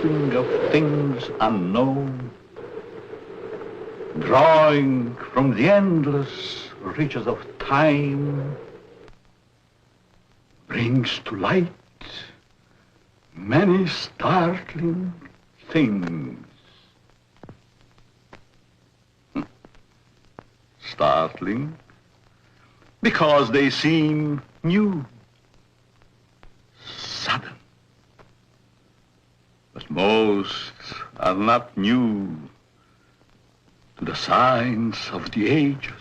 grasping of things unknown, drawing from the endless reaches of time, brings to light many startling things. Startling because they seem new, sudden. But most are not new to the signs of the ages.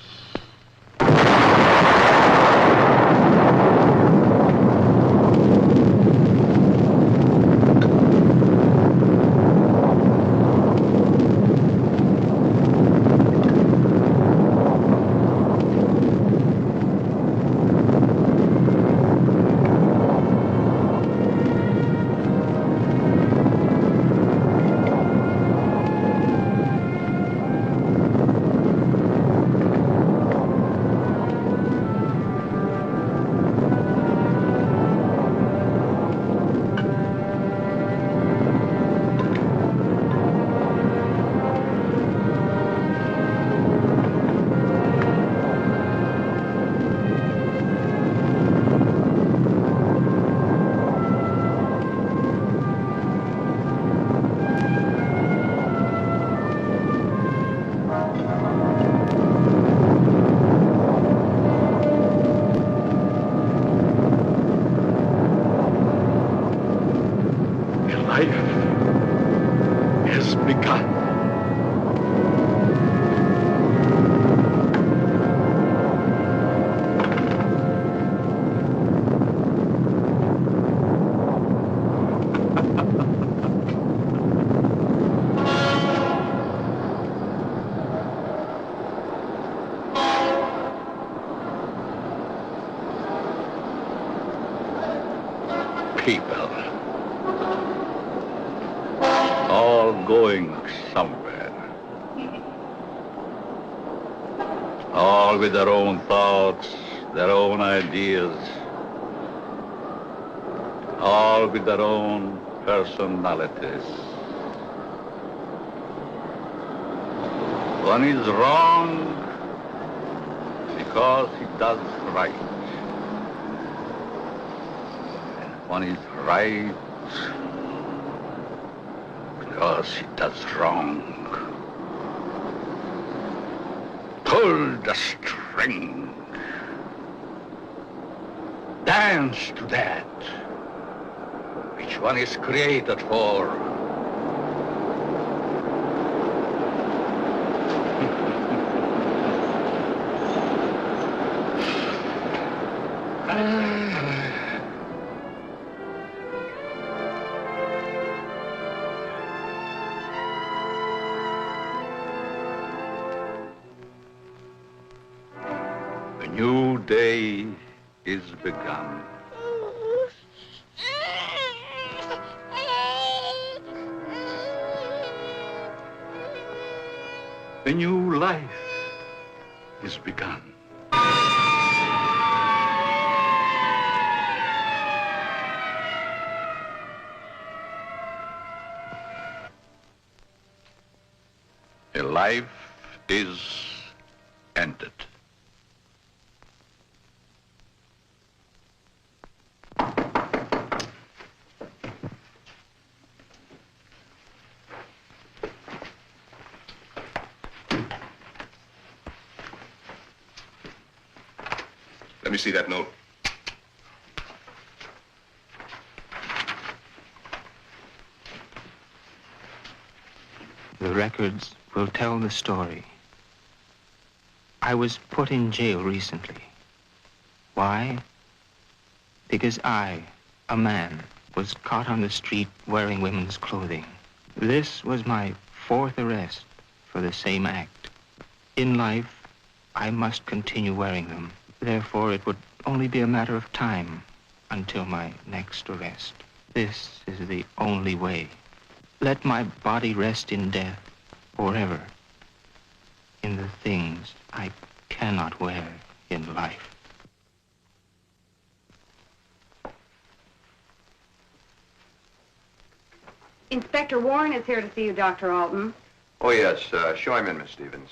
People, all going somewhere, all with their own thoughts, their own ideas, all with their own personalities. One is wrong because he does right. One is right because he does wrong. Pull the string. Dance to that which one is created for. A new day is begun. A new life is begun. A life is ended. Let me see that note. The records will tell the story. I was put in jail recently. Why? Because I, a man, was caught on the street wearing women's clothing. This was my 4th arrest for the same act. In life, I must continue wearing them. Therefore, it would only be a matter of time until my next arrest. This is the only way. Let my body rest in death forever in the things I cannot wear in life. Inspector Warren is here to see you, Dr. Alton. Oh, yes. Show him in, Miss Stevens.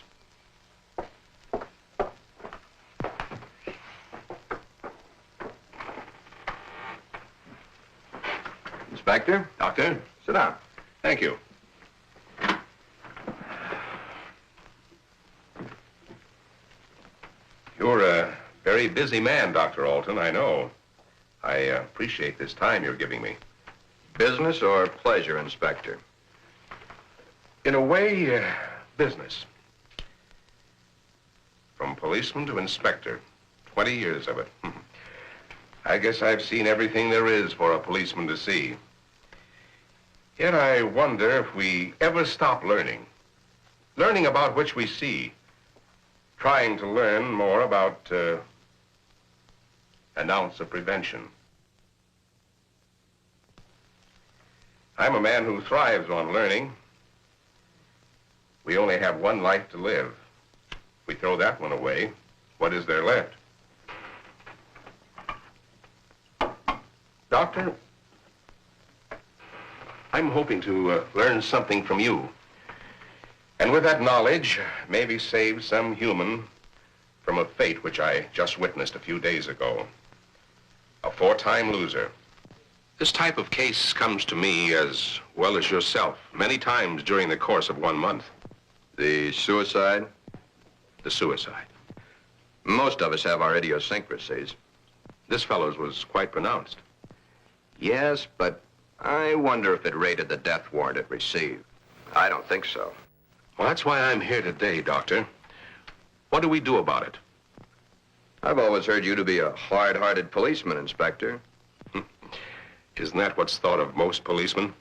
Inspector? Doctor? Sit down. Thank you. You're a very busy man, Dr. Alton, I know. I appreciate this time you're giving me. Business or pleasure, Inspector? In a way, business. From policeman to inspector, 20 years of it. I guess I've seen everything there is for a policeman to see. Yet I wonder if we ever stop learning. Learning about which we see. Trying to learn more about an ounce of prevention. I'm a man who thrives on learning. We only have one life to live. If we throw that one away, what is there left? Doctor, I'm hoping to learn something from you. And with that knowledge, maybe save some human from a fate which I just witnessed a few days ago. A 4-time loser. This type of case comes to me as well as yourself many times during the course of 1 month. The suicide? The suicide. Most of us have our idiosyncrasies. This fellow's was quite pronounced. Yes, but I wonder if it rated the death warrant it received. I don't think so. Well, that's why I'm here today, Doctor. What do we do about it? I've always heard you to be a hard-hearted policeman, Inspector. Isn't that what's thought of most policemen?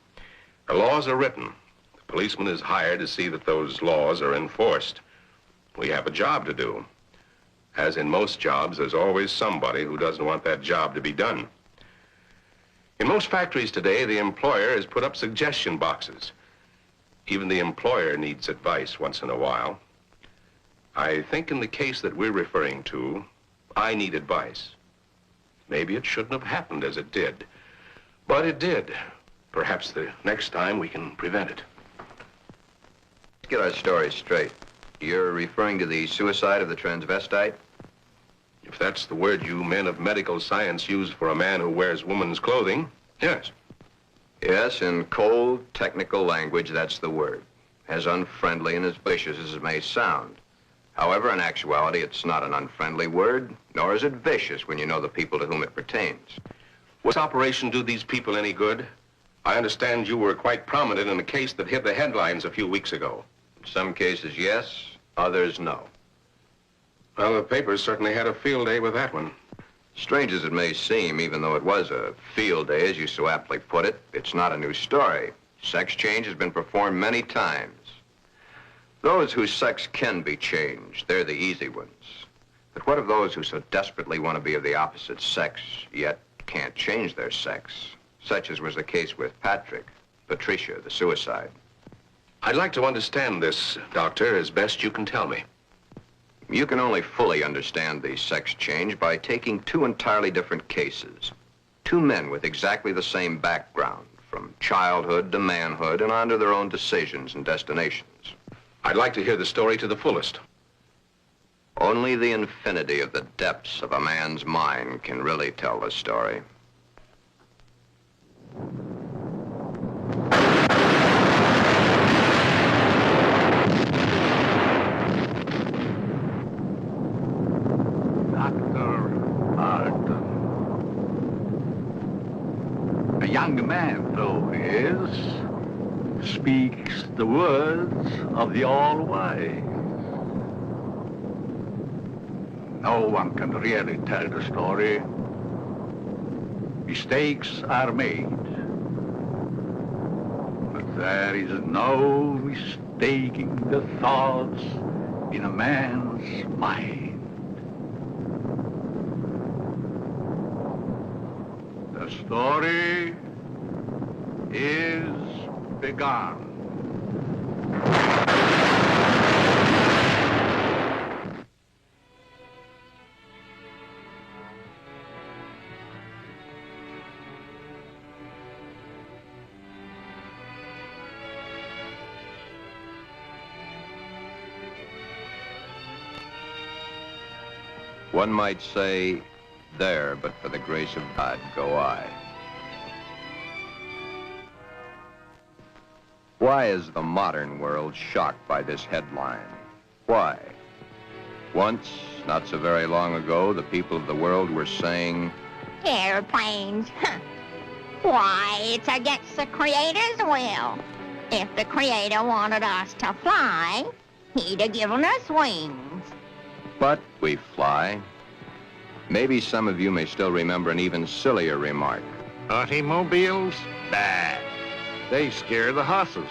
The laws are written. The policeman is hired to see that those laws are enforced. We have a job to do. As in most jobs, there's always somebody who doesn't want that job to be done. In most factories today, the employer has put up suggestion boxes. Even the employer needs advice once in a while. I think in the case that we're referring to, I need advice. Maybe it shouldn't have happened as it did, but it did. Perhaps the next time we can prevent it. Let's get our story straight. You're referring to the suicide of the transvestite? If that's the word you men of medical science use for a man who wears woman's clothing, yes. Yes, in cold, technical language, that's the word. As unfriendly and as vicious as it may sound. However, in actuality, it's not an unfriendly word, nor is it vicious when you know the people to whom it pertains. Was this operation do these people any good? I understand you were quite prominent in a case that hit the headlines a few weeks ago. In some cases, yes, others, no. Well, the papers certainly had a field day with that one. Strange as it may seem, even though it was a field day, as you so aptly put it, it's not a new story. Sex change has been performed many times. Those whose sex can be changed, they're the easy ones. But what of those who so desperately want to be of the opposite sex, yet can't change their sex? Such as was the case with Patricia, the suicide. I'd like to understand this, Doctor, as best you can tell me. You can only fully understand the sex change by taking 2 entirely different cases. 2 men with exactly the same background, from childhood to manhood and on to their own decisions and destinations. I'd like to hear the story to the fullest. Only the infinity of the depths of a man's mind can really tell the story. A young man, though he is, speaks the words of the All-Wise. No one can really tell the story. Mistakes are made. But there is no mistaking the thoughts in a man's mind. The story is begun. One might say, there, but for the grace of God, go I. Why is the modern world shocked by this headline? Why? Once, not so very long ago, the people of the world were saying, airplanes. Why, it's against the Creator's will. If the Creator wanted us to fly, he'd have given us wings. but we fly. Maybe some of you may still remember an even sillier remark. Automobiles? Bah. They scare the hosses.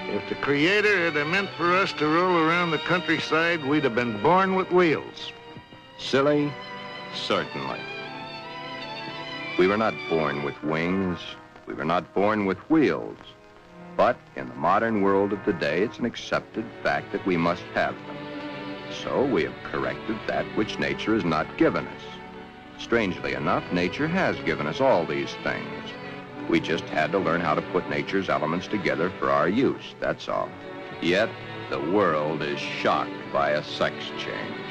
If the Creator had meant for us to roll around the countryside, we'd have been born with wheels. Silly? Certainly. We were not born with wings. We were not born with wheels. But in the modern world of today, it's an accepted fact that we must have them. So we have corrected that which nature has not given us. Strangely enough, nature has given us all these things. We just had to learn how to put nature's elements together for our use, that's all. Yet, the world is shocked by a sex change.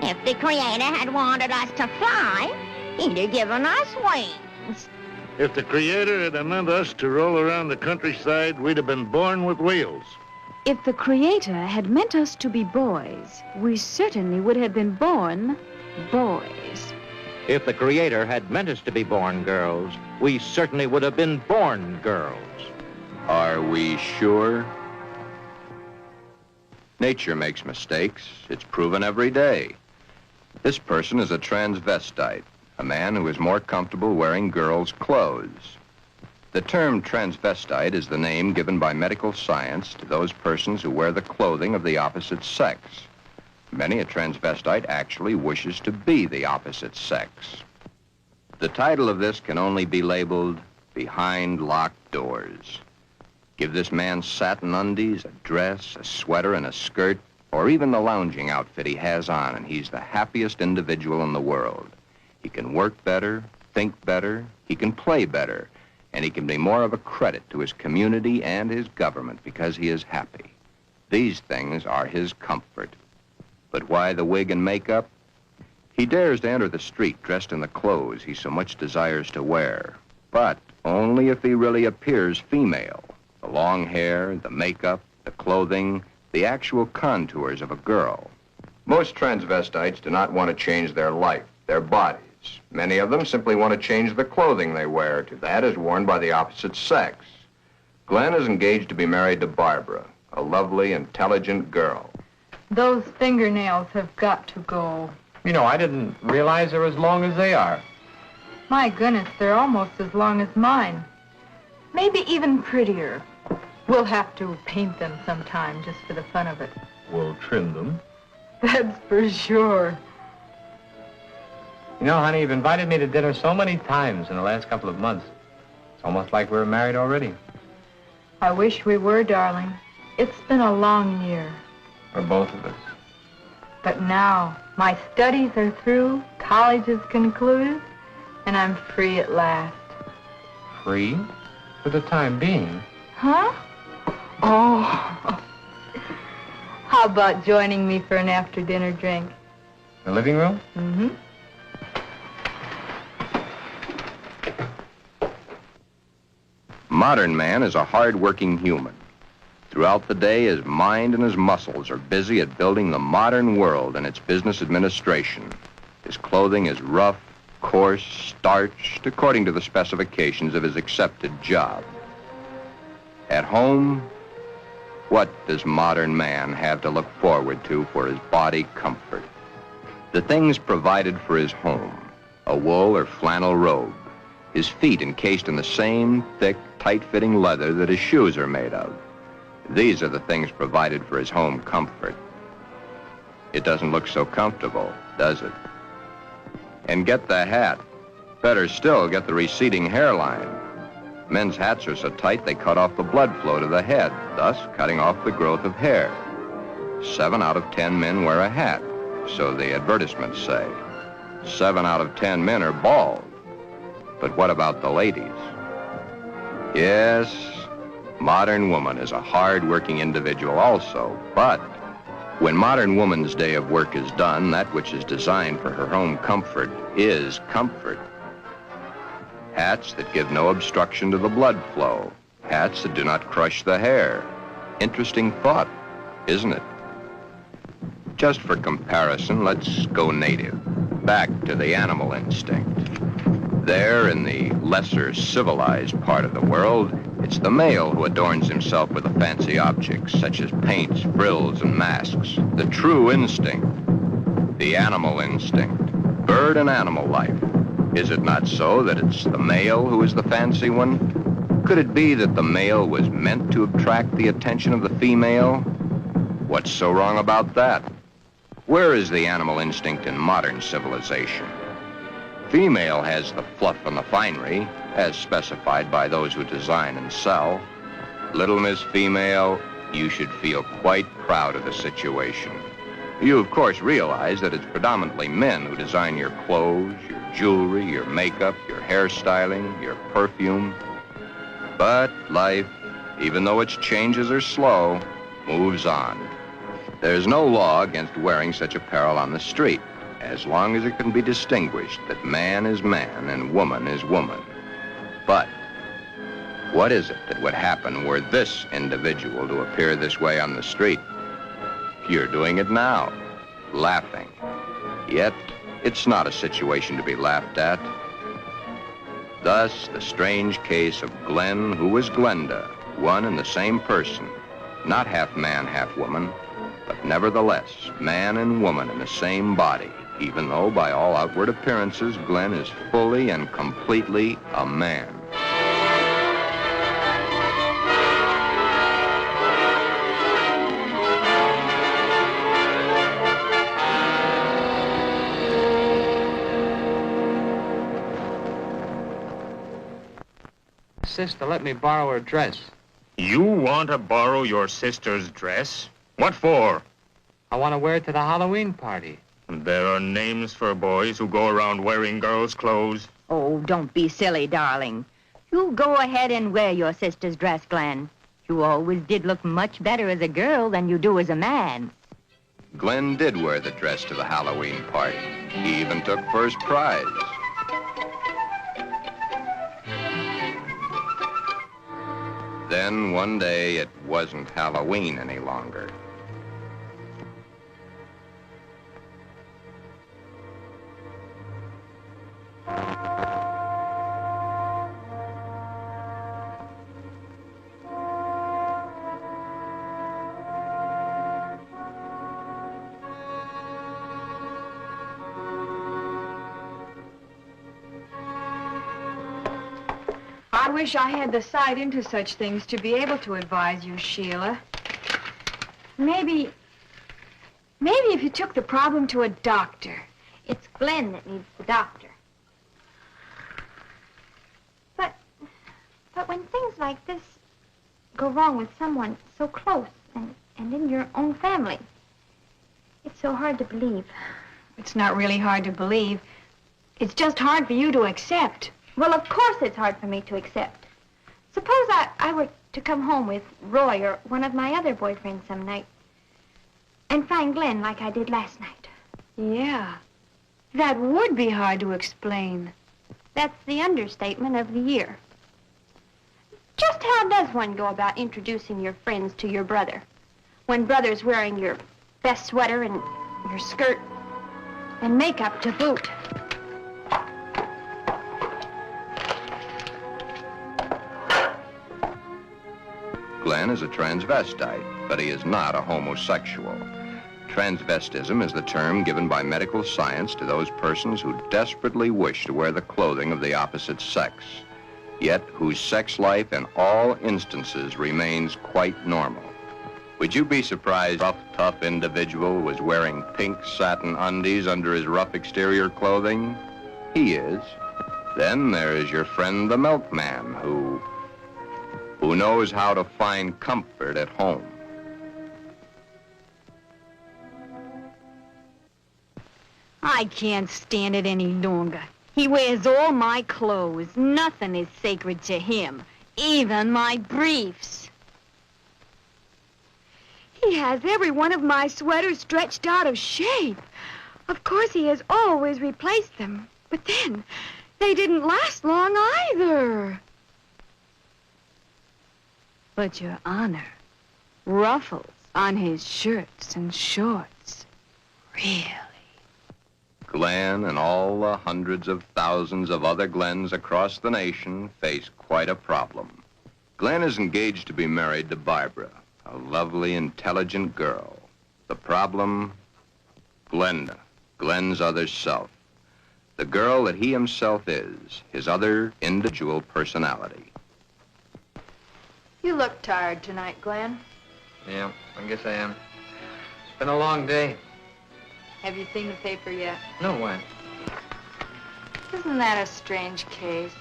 If the Creator had wanted us to fly, he'd have given us wings. If the Creator had meant us to roll around the countryside, we'd have been born with wheels. If the Creator had meant us to be boys, we certainly would have been born boys. If the Creator had meant us to be born girls, we certainly would have been born girls. Are we sure? Nature makes mistakes. It's proven every day. This person is a transvestite, a man who is more comfortable wearing girls' clothes. The term transvestite is the name given by medical science to those persons who wear the clothing of the opposite sex. Many a transvestite actually wishes to be the opposite sex. The title of this can only be labeled Behind Locked Doors. Give this man satin undies, a dress, a sweater, and a skirt, or even the lounging outfit he has on, and he's the happiest individual in the world. He can work better, think better, he can play better, and he can be more of a credit to his community and his government because he is happy. These things are his comfort. But why the wig and makeup? He dares to enter the street dressed in the clothes he so much desires to wear, but only if he really appears female. The long hair, the makeup, the clothing, the actual contours of a girl. Most transvestites do not want to change their life, their bodies. Many of them simply want to change the clothing they wear to that is worn by the opposite sex. Glen is engaged to be married to Barbara, a lovely, intelligent girl. Those fingernails have got to go. You know, I didn't realize they're as long as they are. My goodness, they're almost as long as mine. Maybe even prettier. We'll have to paint them sometime just for the fun of it. We'll trim them. That's for sure. You know, honey, you've invited me to dinner so many times in the last couple of months. It's almost like we were married already. I wish we were, darling. It's been a long year. For both of us. But now, my studies are through, college is concluded, and I'm free at last. Free? For the time being. Huh? Oh. How about joining me for an after-dinner drink? The living room? Mm-hmm. Modern man is a hard-working human. Throughout the day, his mind and his muscles are busy at building the modern world and its business administration. His clothing is rough, coarse, starched, according to the specifications of his accepted job. At home, what does modern man have to look forward to for his body comfort? The things provided for his home, a wool or flannel robe, his feet encased in the same thick, tight-fitting leather that his shoes are made of. These are the things provided for his home comfort. It doesn't look so comfortable, does it? And get the hat. Better still, get the receding hairline. Men's hats are so tight they cut off the blood flow to the head, thus cutting off the growth of hair. 7 out of 10 men wear a hat, so the advertisements say. 7 out of 10 men are bald. But what about the ladies? Yes, modern woman is a hard-working individual also, but When modern woman's day of work is done, that which is designed for her home comfort is comfort. Hats that give no obstruction to the blood flow. Hats that do not crush the hair. Interesting thought, isn't it? Just for comparison, let's go native, back to the animal instinct. There, in the lesser civilized part of the world, it's the male who adorns himself with the fancy objects, such as paints, frills, and masks. The true instinct, the animal instinct, bird and animal life. Is it not so that it's the male who is the fancy one? Could it be that the male was meant to attract the attention of the female? What's so wrong about that? Where is the animal instinct in modern civilization? Female has the fluff and the finery, as specified by those who design and sell. Little Miss Female, you should feel quite proud of the situation. You, of course, realize that it's predominantly men who design your clothes, your jewelry, your makeup, your hairstyling, your perfume. But life, even though its changes are slow, moves on. There's no law against wearing such apparel on the street, as long as it can be distinguished that man is man and woman is woman. But what is it that would happen were this individual to appear this way on the street? You're doing it now, laughing. Yet, it's not a situation to be laughed at. Thus, the strange case of Glen, who was Glenda, one and the same person, not half man, half woman, but nevertheless, man and woman in the same body, even though by all outward appearances, Glen is fully and completely a man. Sister, let me borrow her dress. You want to borrow your sister's dress? What for? I want to wear it to the Halloween party. There are names for boys who go around wearing girls' clothes. Oh, don't be silly, darling. You go ahead and wear your sister's dress, Glen. You always did look much better as a girl than you do as a man. Glen did wear the dress to the Halloween party. He even took first prize. Then one day it wasn't Halloween any longer. I wish I had the sight into such things to be able to advise you, Sheila. Maybe if you took the problem to a doctor. It's Glen that needs the doctor. But when things like this go wrong with someone so close and in your own family, it's so hard to believe. It's not really hard to believe. It's just hard for you to accept. Well, of course it's hard for me to accept. Suppose I were to come home with Roy or one of my other boyfriends some night and find Glen like I did last night. Yeah, that would be hard to explain. That's the understatement of the year. Just how does one go about introducing your friends to your brother when brother's wearing your best sweater and your skirt and makeup to boot? Glen is a transvestite, but he is not a homosexual. Transvestism is the term given by medical science to those persons who desperately wish to wear the clothing of the opposite sex, yet whose sex life in all instances remains quite normal. Would you be surprised if a tough individual was wearing pink satin undies under his rough exterior clothing? He is. Then there is your friend the milkman who knows how to find comfort at home. I can't stand it any longer. He wears all my clothes. Nothing is sacred to him, even my briefs. He has every one of my sweaters stretched out of shape. Of course, he has always replaced them. But then, they didn't last long either. But, Your Honor, ruffles on his shirts and shorts. Really? Glen and all the hundreds of thousands of other Glens across the nation face quite a problem. Glen is engaged to be married to Barbara, a lovely, intelligent girl. The problem? Glenda, Glen's other self. The girl that he himself is, his other individual personality. You look tired tonight, Glen. Yeah, I guess I am. It's been a long day. Have you seen the paper yet? No, why? Isn't that a strange case?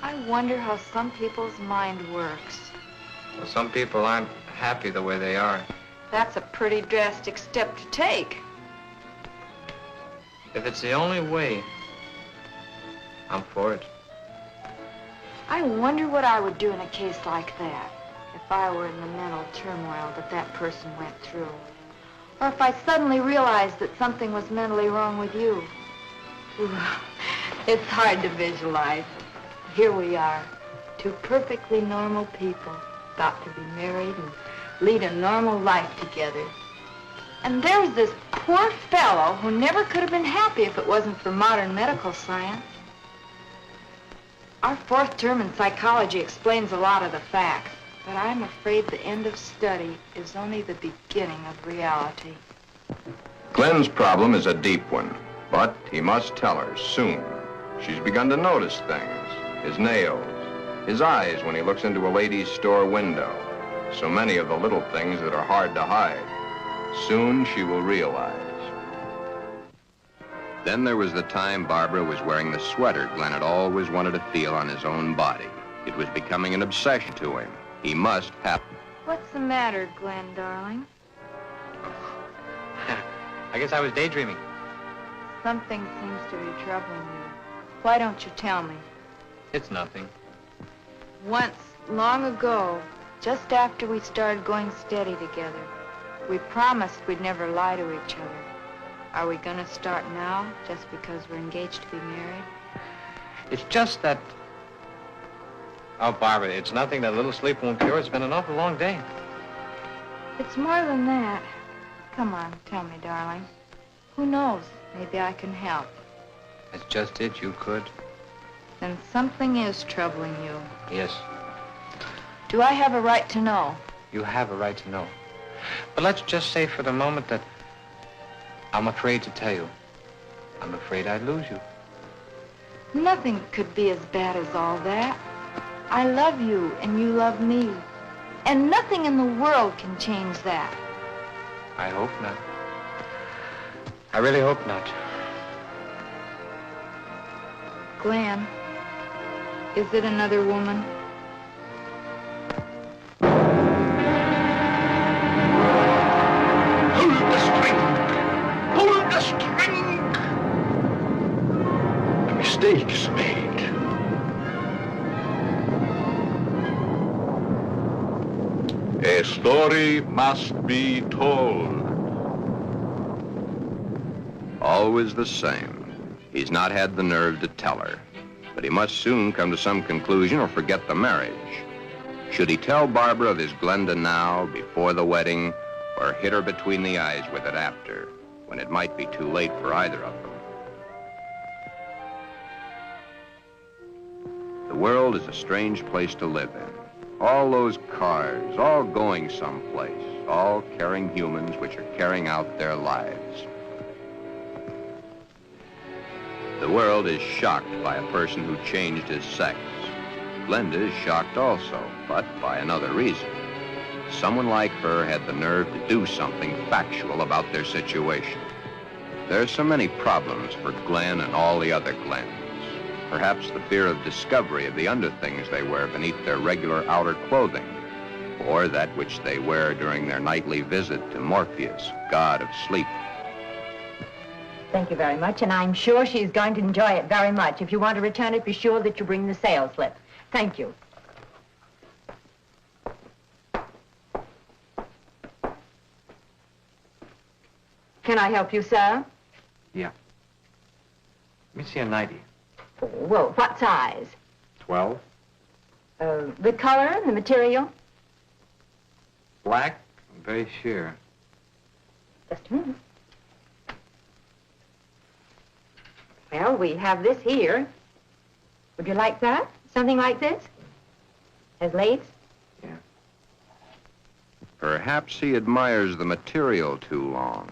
I wonder how some people's mind works. Well, some people aren't happy the way they are. That's a pretty drastic step to take. If it's the only way, I'm for it. I wonder what I would do in a case like that if I were in the mental turmoil that that person went through. Or if I suddenly realized that something was mentally wrong with you. Ooh, it's hard to visualize. Here we are, two perfectly normal people, got to be married and lead a normal life together. And there's this poor fellow who never could have been happy if it wasn't for modern medical science. Our fourth term in psychology explains a lot of the facts, but I'm afraid the end of study is only the beginning of reality. Glen's problem is a deep one, but he must tell her soon. She's begun to notice things. His nails, his eyes when he looks into a ladies' store window. So many of the little things that are hard to hide. Soon she will realize. Then there was the time Barbara was wearing the sweater Glen had always wanted to feel on his own body. It was becoming an obsession to him. He must have... What's the matter, Glen, darling? I guess I was daydreaming. Something seems to be troubling you. Why don't you tell me? It's nothing. Once, long ago, just after we started going steady together, we promised we'd never lie to each other. Are we gonna start now, just because we're engaged to be married? It's just that... Oh, Barbara, it's nothing that a little sleep won't cure. It's been an awful long day. It's more than that. Come on, tell me, darling. Who knows? Maybe I can help. That's just it, you could. Then something is troubling you. Yes, Do I have a right to know? you have a right to know. But let's just say for the moment that I'm afraid to tell you. I'm afraid I'd lose you. Nothing could be as bad as all that. I love you, and you love me. And nothing in the world can change that. I hope not. I really hope not. Glen, is it another woman? Pull the string! Pull the string! A mistake's made. A story must be told. Always the same. He's not had the nerve to tell her. But he must soon come to some conclusion or forget the marriage. Should he tell Barbara of his Glenda now, before the wedding, or hit her between the eyes with it after, when it might be too late for either of them? The world is a strange place to live in. All those cars, all going someplace, all carrying humans which are carrying out their lives. The world is shocked by a person who changed his sex. Glenda is shocked also, but by another reason. Someone like her had the nerve to do something factual about their situation. There are so many problems for Glen and all the other Glens. Perhaps the fear of discovery of the underthings they wear beneath their regular outer clothing, or that which they wear during their nightly visit to Morpheus, god of sleep. Thank you very much, and I'm sure she's going to enjoy it very much. If you want to return it, be sure that you bring the sales slip. Thank you. Can I help you, sir? Yeah. Let me see a 90. Well, what size? 12. The color, the material? Black, I'm very sure. Just a minute. Well, we have this here. Would you like that? Something like this? Has lace? Yeah. Perhaps he admires the material too long.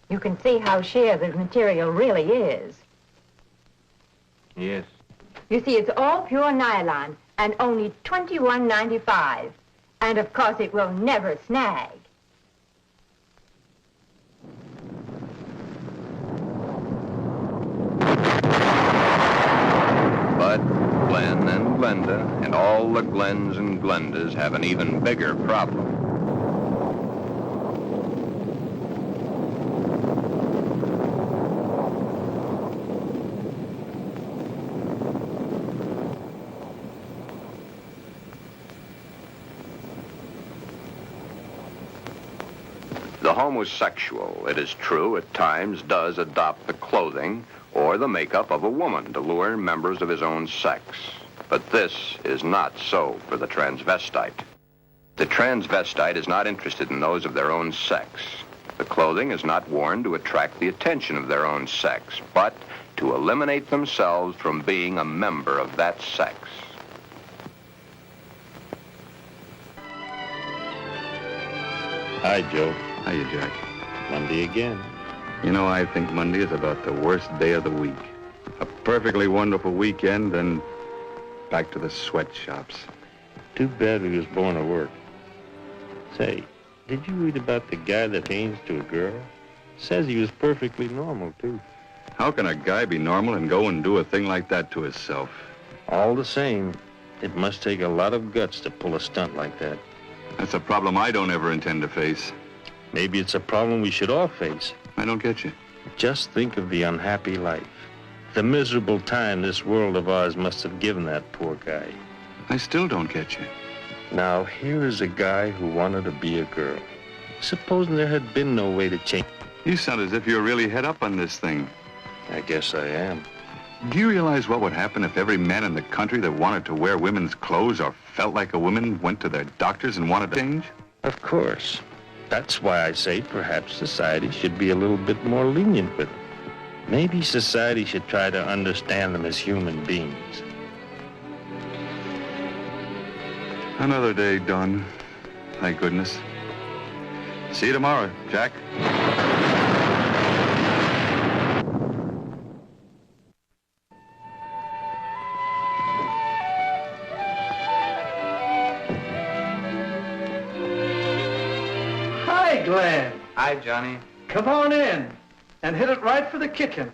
You can see how sheer the material really is. Yes. You see, it's all pure nylon and only $21.95. And of course, it will never snag. But Glen and Glenda and all the Glens and Glendas have an even bigger problem. The homosexual, it is true, at times does adopt the clothing or the makeup of a woman to lure members of his own sex. But this is not so for the transvestite. The transvestite is not interested in those of their own sex. The clothing is not worn to attract the attention of their own sex, but to eliminate themselves from being a member of that sex. Hi, Joe. Hiya, Jack. Monday again. You know, I think Monday is about the worst day of the week. A perfectly wonderful weekend, and back to the sweatshops. Too bad we was born to work. Say, did you read about the guy that changed to a girl? Says he was perfectly normal, too. How can a guy be normal and go and do a thing like that to himself? All the same, it must take a lot of guts to pull a stunt like that. That's a problem I don't ever intend to face. Maybe it's a problem we should all face. I don't get you. Just think of the unhappy life. The miserable time this world of ours must have given that poor guy. I still don't get you. Now, here is a guy who wanted to be a girl. Supposing there had been no way to change. You sound as if you're really head up on this thing. I guess I am. Do you realize what would happen if every man in the country that wanted to wear women's clothes or felt like a woman went to their doctors and wanted to change? Of course. That's why I say perhaps society should be a little bit more lenient with them. Maybe society should try to understand them as human beings. Another day done. Thank goodness. See you tomorrow, Jack. Hi, Glen. Hi, Johnny. Come on in and hit it right for the kitchen.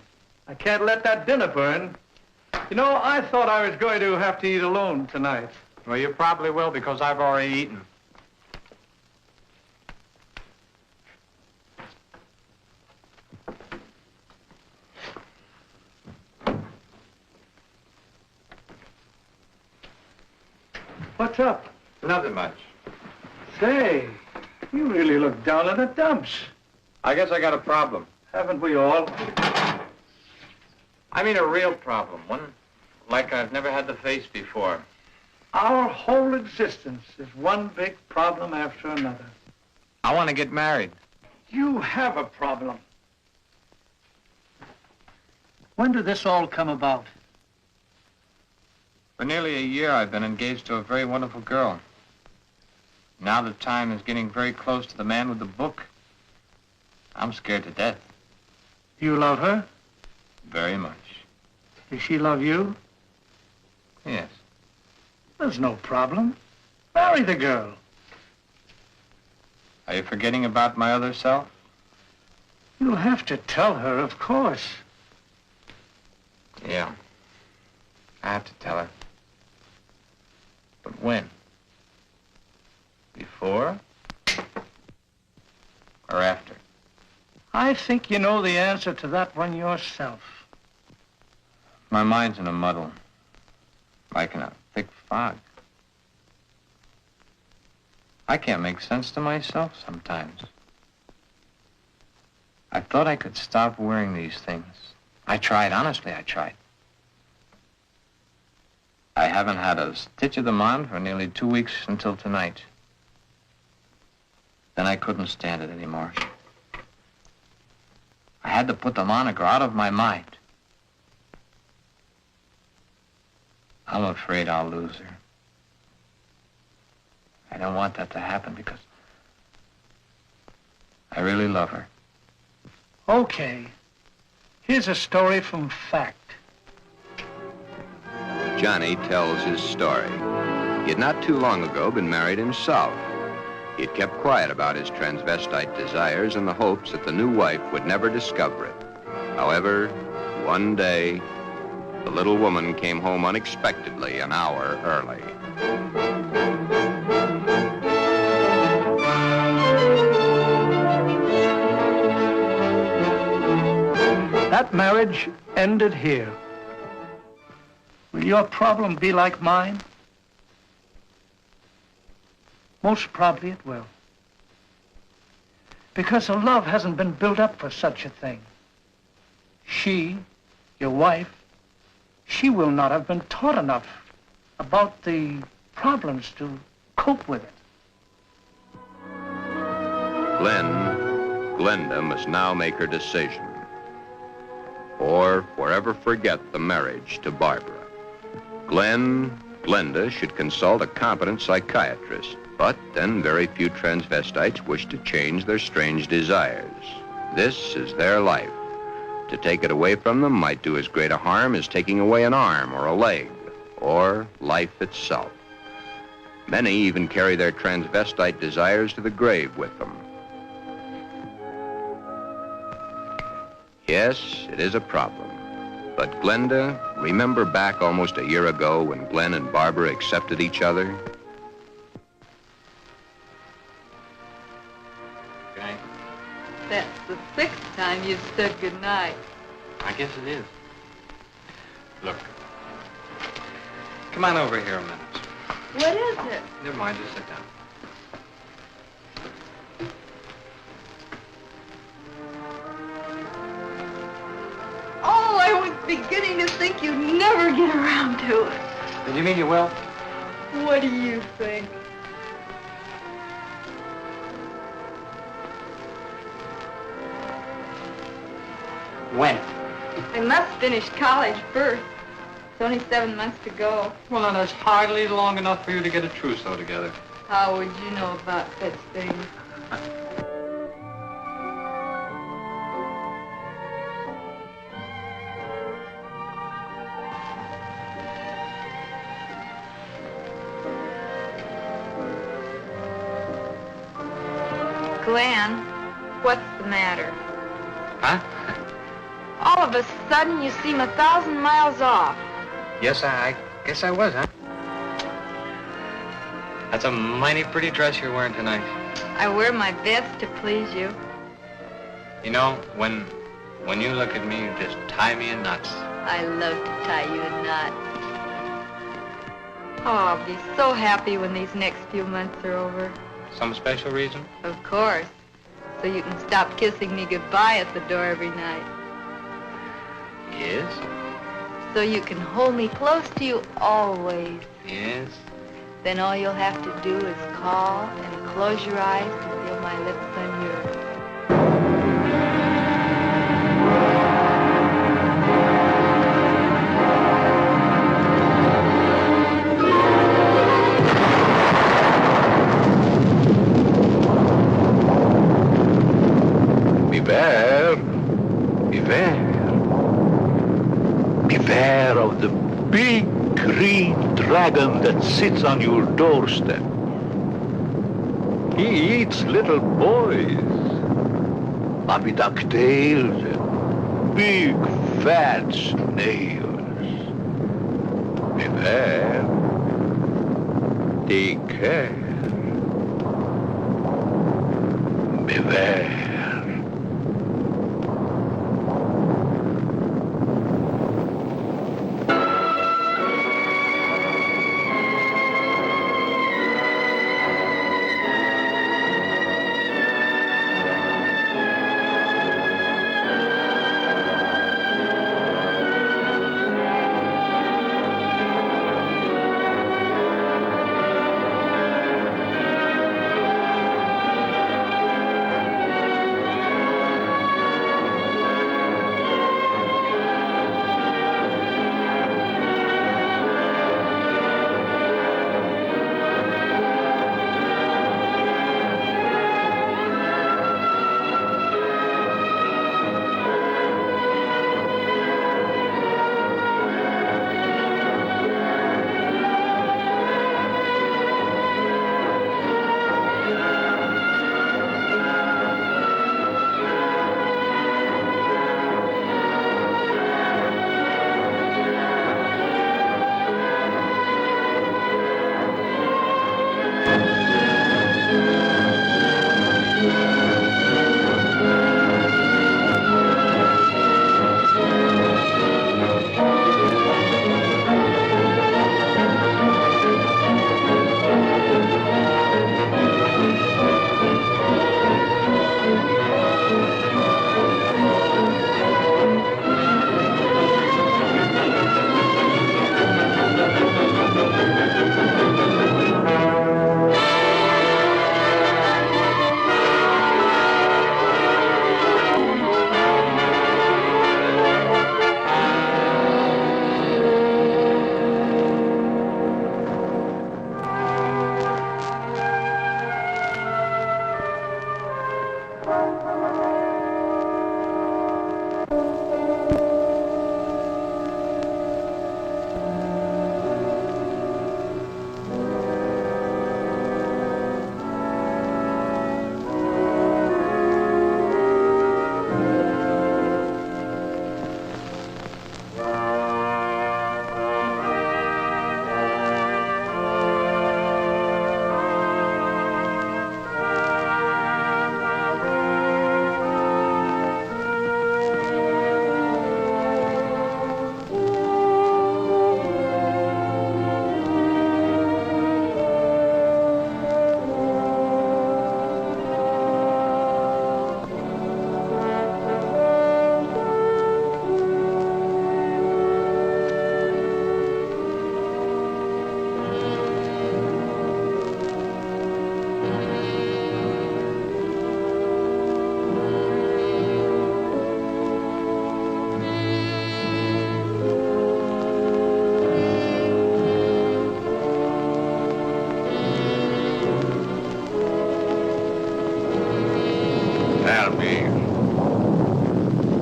I can't let that dinner burn. You know, I thought I was going to have to eat alone tonight. Well, you probably will because I've already eaten. What's up? Nothing much. Say, you really look down in the dumps. I guess I got a problem. Haven't we all? I mean a real problem. One like I've never had to face before. Our whole existence is one big problem after another. I want to get married. You have a problem. When did this all come about? For nearly a year, I've been engaged to a very wonderful girl. Now the time is getting very close to the man with the book. I'm scared to death. You love her? Very much. Does she love you? Yes. There's no problem. Marry the girl. Are you forgetting about my other self? You'll have to tell her, of course. Yeah. I have to tell her. But when? Before? Or after? I think you know the answer to that one yourself. My mind's in a muddle. Like in a thick fog. I can't make sense to myself sometimes. I thought I could stop wearing these things. I tried, honestly, I tried. I haven't had a stitch of them on for nearly 2 weeks until tonight. Then I couldn't stand it anymore. I had to put them on or go out of my mind. I'm afraid I'll lose her. I don't want that to happen because I really love her. Okay. Here's a story from fact. Johnny tells his story. He had not too long ago been married himself. He had kept quiet about his transvestite desires in the hopes that the new wife would never discover it. However, one day, the little woman came home unexpectedly an hour early. That marriage ended here. Will your problem be like mine? Most probably it will. Because her love hasn't been built up for such a thing. She, your wife, she will not have been taught enough about the problems to cope with it. Glenda must now make her decision, or forever forget the marriage to Barbara. Glenda should consult a competent psychiatrist, but then very few transvestites wish to change their strange desires. This is their life. To take it away from them might do as great a harm as taking away an arm or a leg, or life itself. Many even carry their transvestite desires to the grave with them. Yes, it is a problem. But Glenda, remember back almost a year ago when Glen and Barbara accepted each other? Okay. That's the 6th time you've said goodnight. I guess it is. Look. Come on over here a minute. What is it? Never mind, just sit down. Oh, I was beginning to think you'd never get around to it. Did you mean you will? What do you think? When? I must finish college first. It's only 7 months to go. Well, now, that's hardly long enough for you to get a trousseau together. How would you know about such things? Glen, what's the matter? Huh? All of a sudden, you seem 1,000 miles off. Yes, I guess I was, huh? That's a mighty pretty dress you're wearing tonight. I wear my best to please you. You know, when you look at me, you just tie me in knots. I love to tie you in knots. Oh, I'll be so happy when these next few months are over. Some special reason? Of course. So you can stop kissing me goodbye at the door every night. Yes. So you can hold me close to you always. Yes. Then all you'll have to do is call and close your eyes to feel my lips on yours. Beware of the big green dragon that sits on your doorstep. He eats little boys, puppy ducktails, and big fat snails. Beware. Take care. Beware.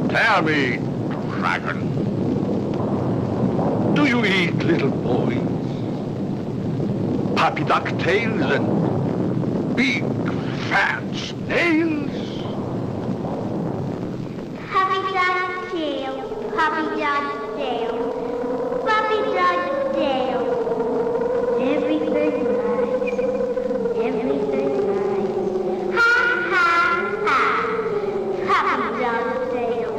Tell me, dragon, do you eat little boys? Puppy ducktails and big fat snails? Puppy dog tail, puppy dog tail, puppy dog tail. Everything nice, everything nice. Ha, ha, ha, puppy dog tail.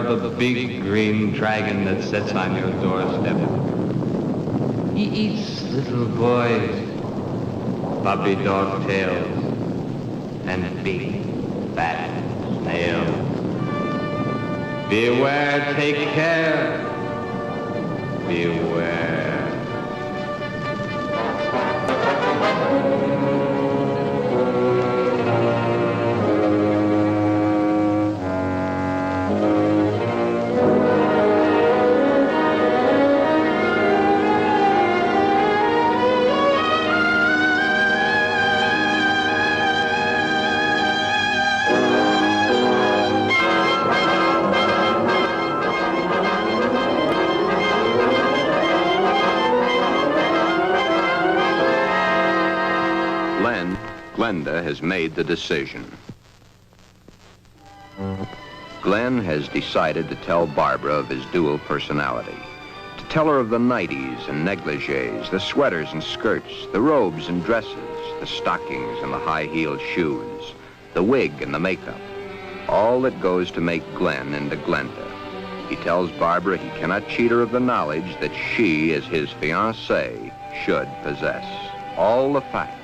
of the big green dragon that sits on your doorstep. He eats little boys, puppy dog tails, and big, fat snails. Beware, take care. Beware. Glenda has made the decision. Glen has decided to tell Barbara of his dual personality. To tell her of the nighties and negligees, the sweaters and skirts, the robes and dresses, the stockings and the high-heeled shoes, the wig and the makeup. All that goes to make Glen into Glenda. He tells Barbara he cannot cheat her of the knowledge that she, as his fiancée, should possess. All the facts.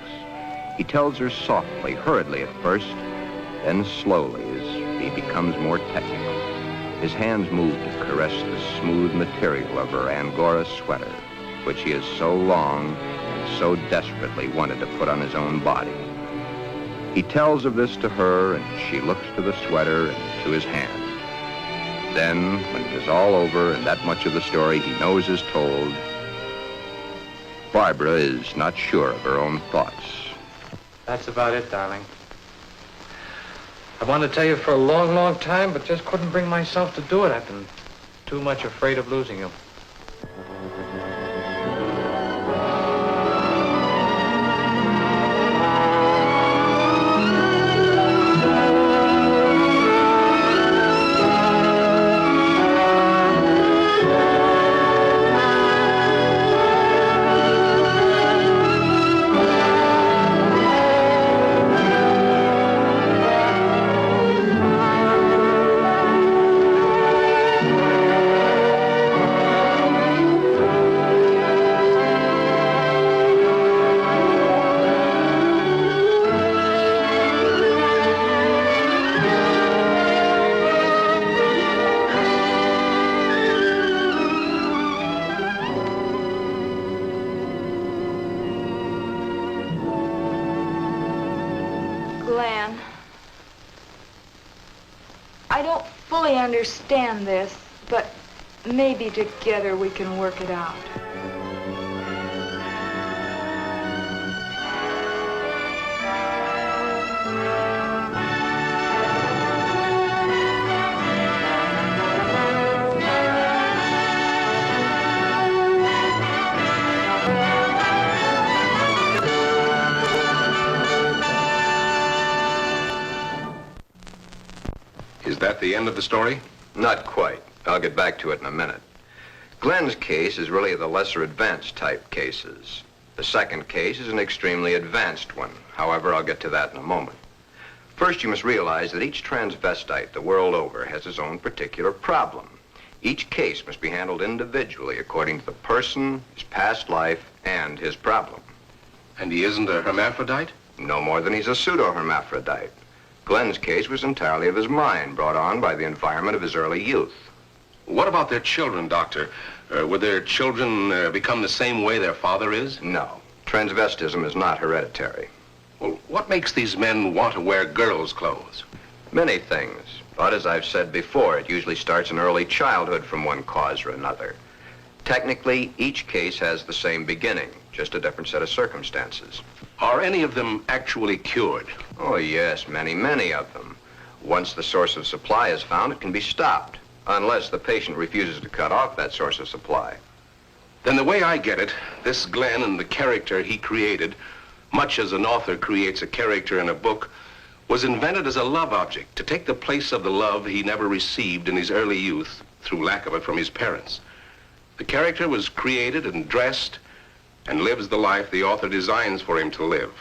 He tells her softly, hurriedly at first, then slowly as he becomes more technical. His hands move to caress the smooth material of her Angora sweater, which he has so long and so desperately wanted to put on his own body. He tells of this to her, and she looks to the sweater and to his hand. Then, when it is all over and that much of the story he knows is told, Barbara is not sure of her own thoughts. That's about it, darling. I wanted to tell you for a long, long time, but just couldn't bring myself to do it. I've been too much afraid of losing you. Glen, I don't fully understand this, but maybe together we can work it out. Is that the end of the story? Not quite. I'll get back to it in a minute. Glen's case is really the lesser advanced type cases. The second case is an extremely advanced one. However, I'll get to that in a moment. First, you must realize that each transvestite the world over has his own particular problem. Each case must be handled individually according to the person, his past life, and his problem. And he isn't a hermaphrodite? No more than he's a pseudo-hermaphrodite. Glen's case was entirely of his mind, brought on by the environment of his early youth. What about their children, Doctor? Would their children become the same way their father is? No. Transvestism is not hereditary. Well, what makes these men want to wear girls' clothes? Many things. But as I've said before, it usually starts in early childhood from one cause or another. Technically, each case has the same beginning, just a different set of circumstances. Are any of them actually cured? Oh, yes, many of them. Once the source of supply is found, it can be stopped, unless the patient refuses to cut off that source of supply. Then the way I get it, this Glen and the character he created, much as an author creates a character in a book, was invented as a love object to take the place of the love he never received in his early youth through lack of it from his parents. The character was created and dressed and lives the life the author designs for him to live,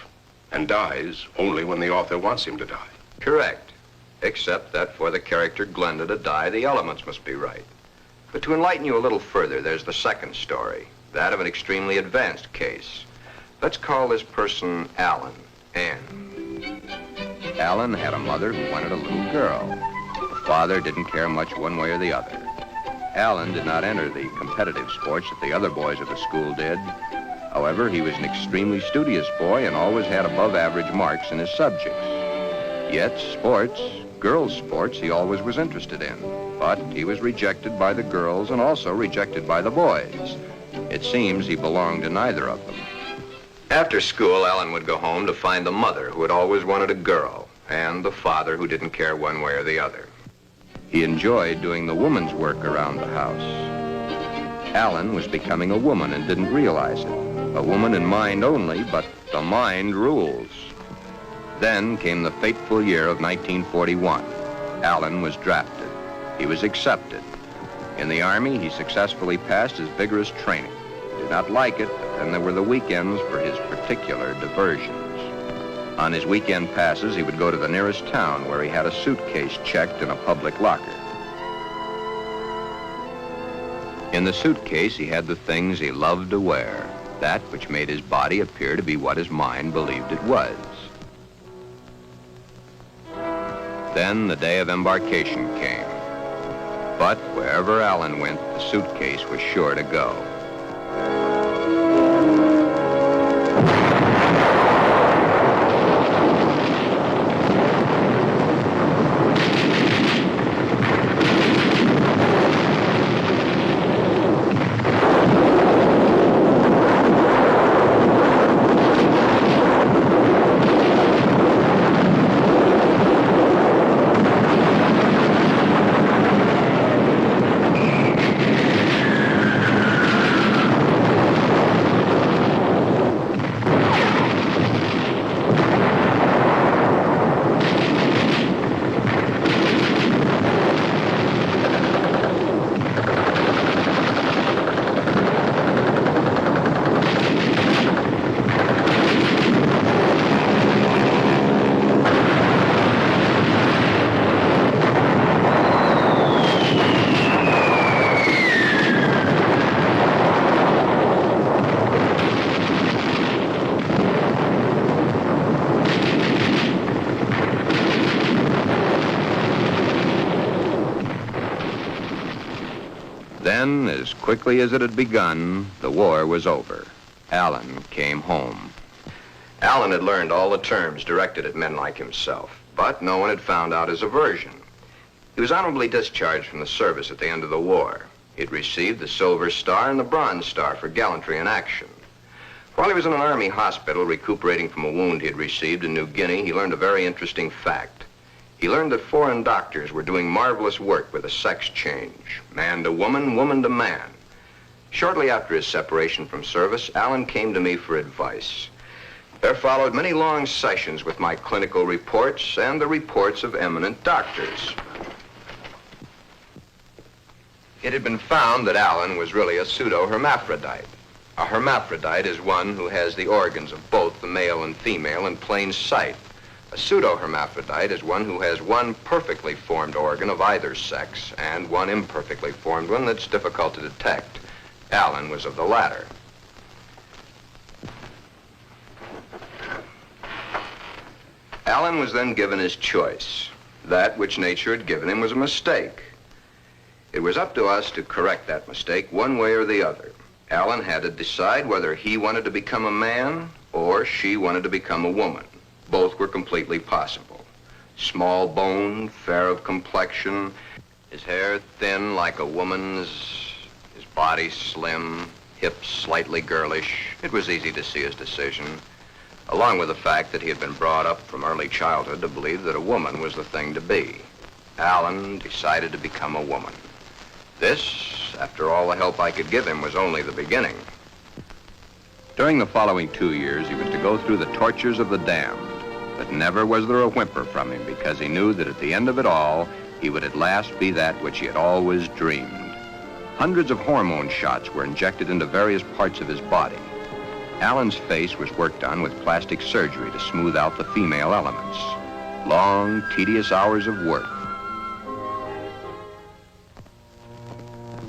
and dies only when the author wants him to die. Correct. except that for the character Glenda to die, the elements must be right. But to enlighten you a little further, there's the second story, that of an extremely advanced case. Let's call this person Alan, Ann. Alan had a mother who wanted a little girl. The father didn't care much one way or the other. Alan did not enter the competitive sports that the other boys of the school did. However, he was an extremely studious boy and always had above average marks in his subjects. Yet sports, girls' sports, he always was interested in. But he was rejected by the girls and also rejected by the boys. It seems he belonged to neither of them. After school, Alan would go home to find the mother who had always wanted a girl and the father who didn't care one way or the other. He enjoyed doing the woman's work around the house. Alan was becoming a woman and didn't realize it. A woman in mind only, but the mind rules. Then came the fateful year of 1941. Alan was drafted. He was accepted. In the Army, he successfully passed his vigorous training. He did not like it, but then there were the weekends for his particular diversions. On his weekend passes, he would go to the nearest town where he had a suitcase checked in a public locker. In the suitcase, he had the things he loved to wear, that which made his body appear to be what his mind believed it was. Then the day of embarkation came. But wherever Alan went, the suitcase was sure to go. Then, as quickly as it had begun, the war was over. Alan came home. Alan had learned all the terms directed at men like himself, but no one had found out his aversion. He was honorably discharged from the service at the end of the war. He had received the Silver Star and the Bronze Star for gallantry in action. While he was in an Army hospital recuperating from a wound he had received in New Guinea, he learned a very interesting fact. He learned that foreign doctors were doing marvelous work with a sex change, man to woman, woman to man. Shortly after his separation from service, Alan came to me for advice. There followed many long sessions with my clinical reports and the reports of eminent doctors. It had been found that Alan was really a pseudo-hermaphrodite. A hermaphrodite is one who has the organs of both the male and female in plain sight. A pseudo-hermaphrodite is one who has one perfectly formed organ of either sex and one imperfectly formed one that's difficult to detect. Alan was of the latter. Alan was then given his choice. That which nature had given him was a mistake. It was up to us to correct that mistake one way or the other. Alan had to decide whether he wanted to become a man or she wanted to become a woman. Both were completely possible. Small boned, fair of complexion, his hair thin like a woman's, his body slim, hips slightly girlish. It was easy to see his decision, along with the fact that he had been brought up from early childhood to believe that a woman was the thing to be. Alan decided to become a woman. This, after all the help I could give him, was only the beginning. During the following 2 years, he was to go through the tortures of the damned. But never was there a whimper from him because he knew that at the end of it all, he would at last be that which he had always dreamed. Hundreds of hormone shots were injected into various parts of his body. Alan's face was worked on with plastic surgery to smooth out the female elements. long, tedious hours of work.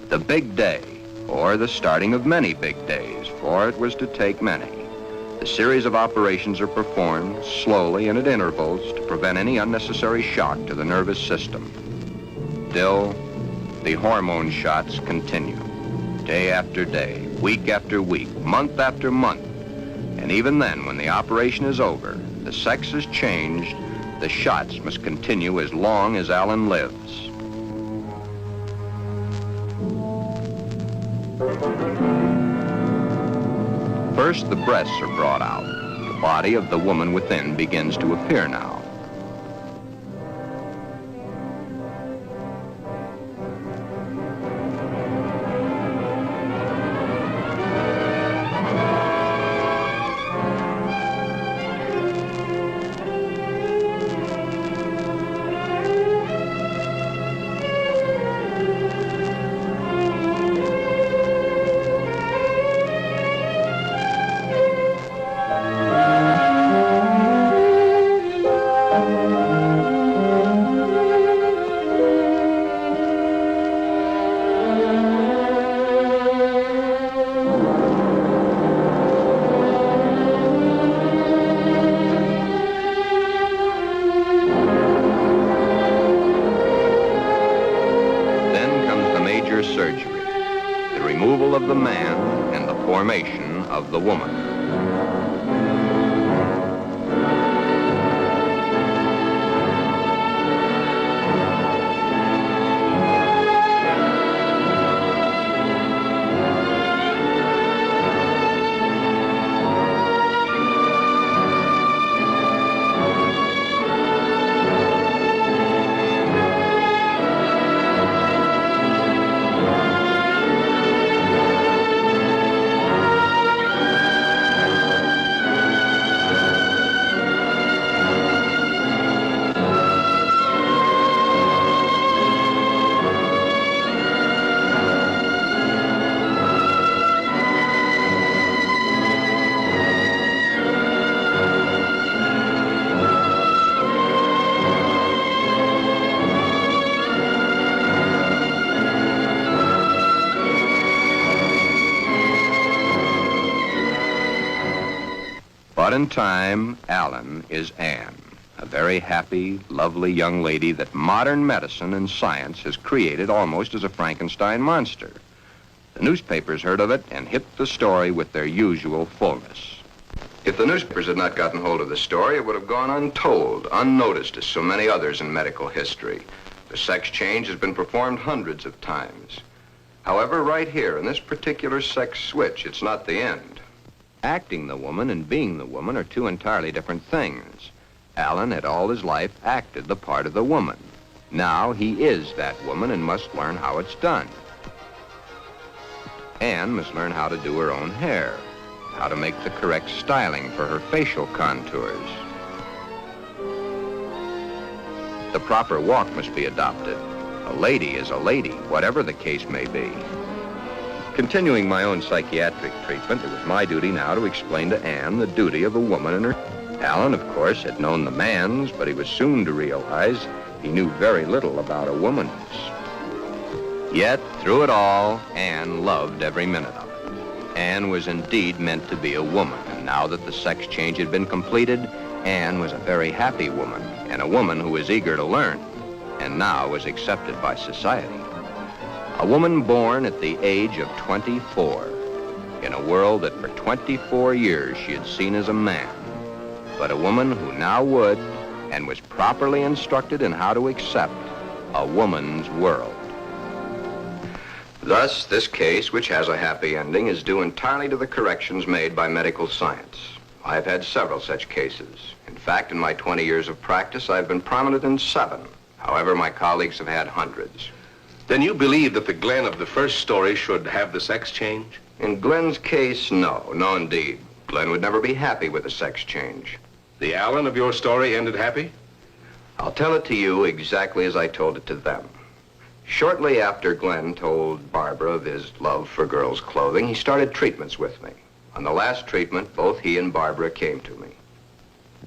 The big day, or the starting of many big days, for it was to take many. The series of operations are performed slowly and at intervals to prevent any unnecessary shock to the nervous system. Still, the hormone shots continue, day after day, week after week, month after month. And even then, when the operation is over, the sex has changed, the shots must continue as long as Alan lives. First, the breasts are brought out. The body of the woman within begins to appear now. Surgery, the removal of the man and the formation of the woman. But in time, Alan is Anne, a very happy, lovely young lady that modern medicine and science has created almost as a Frankenstein monster. The newspapers heard of it and hit the story with their usual fullness. If the newspapers had not gotten hold of the story, it would have gone untold, unnoticed as so many others in medical history. The sex change has been performed hundreds of times. However, right here in this particular sex switch, it's not the end. Acting the woman and being the woman are two entirely different things. Alan had all his life acted the part of the woman. Now he is that woman and must learn how it's done. Anne must learn how to do her own hair, how to make the correct styling for her facial contours. The proper walk must be adopted. A lady is a lady, whatever the case may be. Continuing my own psychiatric treatment, it was my duty now to explain to Anne the duty of a woman and her. Alan, of course, had known the man's, but he was soon to realize he knew very little about a woman's. Yet, through it all, Anne loved every minute of it. Anne was indeed meant to be a woman, and now that the sex change had been completed, Anne was a very happy woman, and a woman who was eager to learn, and now was accepted by society. A woman born at the age of 24, in a world that for 24 years she had seen as a man, but a woman who now would, and was properly instructed in how to accept, a woman's world. Thus, this case, which has a happy ending, is due entirely to the corrections made by medical science. I've had several such cases. In fact, in my 20 years of practice, I've been prominent in 7. However, my colleagues have had hundreds. Then you believe that the Glen of the first story should have the sex change? In Glen's case, no. No, indeed. Glen would never be happy with a sex change. The Alan of your story ended happy? I'll tell it to you exactly as I told it to them. Shortly after Glen told Barbara of his love for girls' clothing, he started treatments with me. On the last treatment, both he and Barbara came to me.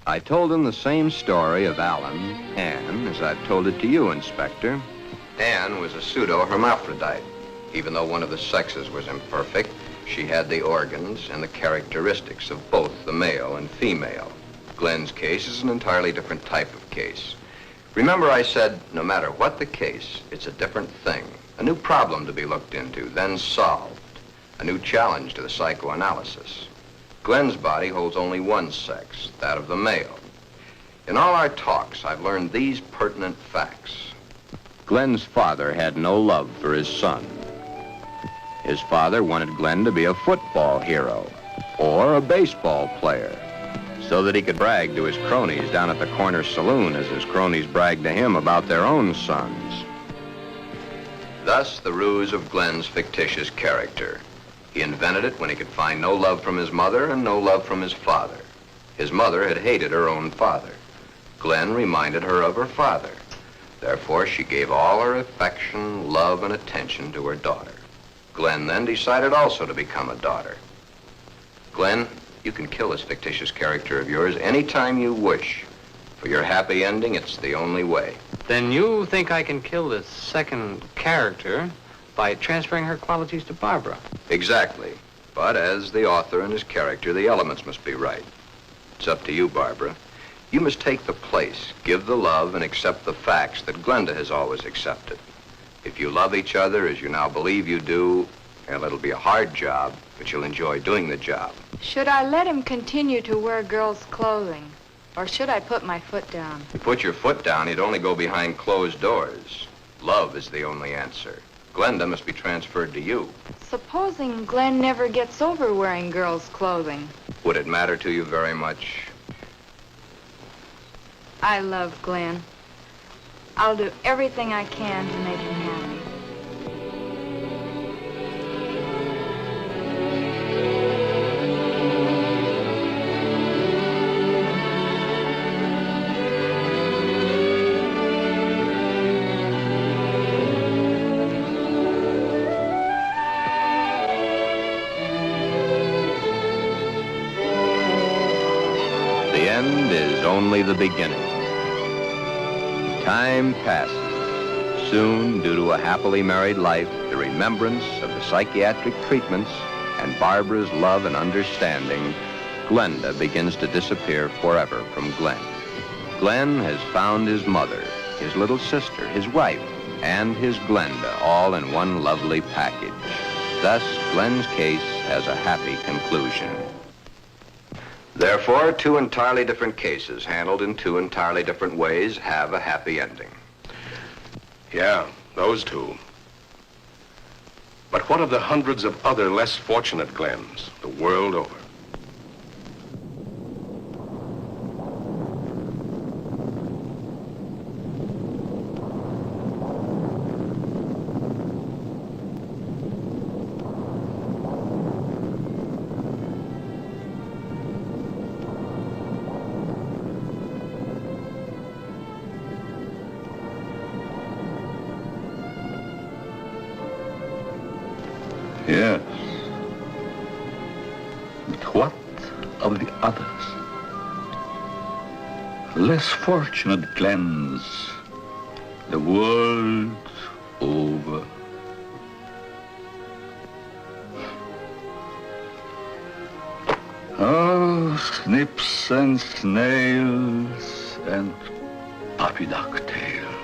I told him the same story of Alan, Anne, as I've told it to you, Inspector. Anne was a pseudo-hermaphrodite. Even though one of the sexes was imperfect, she had the organs and the characteristics of both the male and female. Glen's case is an entirely different type of case. Remember I said, no matter what the case, it's a different thing. A new problem to be looked into, then solved. A new challenge to the psychoanalysis. Glen's body holds only one sex, that of the male. In all our talks, I've learned these pertinent facts. Glen's father had no love for his son. His father wanted Glen to be a football hero or a baseball player so that he could brag to his cronies down at the corner saloon as his cronies bragged to him about their own sons. Thus, the ruse of Glen's fictitious character. He invented it when he could find no love from his mother and no love from his father. His mother had hated her own father. Glen reminded her of her father. Therefore, she gave all her affection, love, and attention to her daughter. Glen then decided also to become a daughter. Glen, you can kill this fictitious character of yours anytime you wish. For your happy ending, it's the only way. Then you think I can kill this second character by transferring her qualities to Barbara? Exactly. But as the author and his character, the elements must be right. It's up to you, Barbara. You must take the place, give the love, and accept the facts that Glenda has always accepted. If you love each other as you now believe you do, well, it'll be a hard job, but you'll enjoy doing the job. Should I let him continue to wear girls' clothing? Or should I put my foot down? If you put your foot down, he'd only go behind closed doors. Love is the only answer. Glenda must be transferred to you. Supposing Glen never gets over wearing girls' clothing. Would it matter to you very much? I love Glen. I'll do everything I can to make him happy. The end is only the beginning. Time passes. Soon, due to a happily married life, the remembrance of the psychiatric treatments, and Barbara's love and understanding, Glenda begins to disappear forever from Glen. Glen has found his mother, his little sister, his wife, and his Glenda, all in one lovely package. Thus, Glen's case has a happy conclusion. Therefore, two entirely different cases, handled in two entirely different ways, have a happy ending. Yeah, those two. But what of the hundreds of other less fortunate Glens the world over? Yes. But what of the others? Less fortunate Glens, the world over. Oh, snips and snails and puppy duck tails.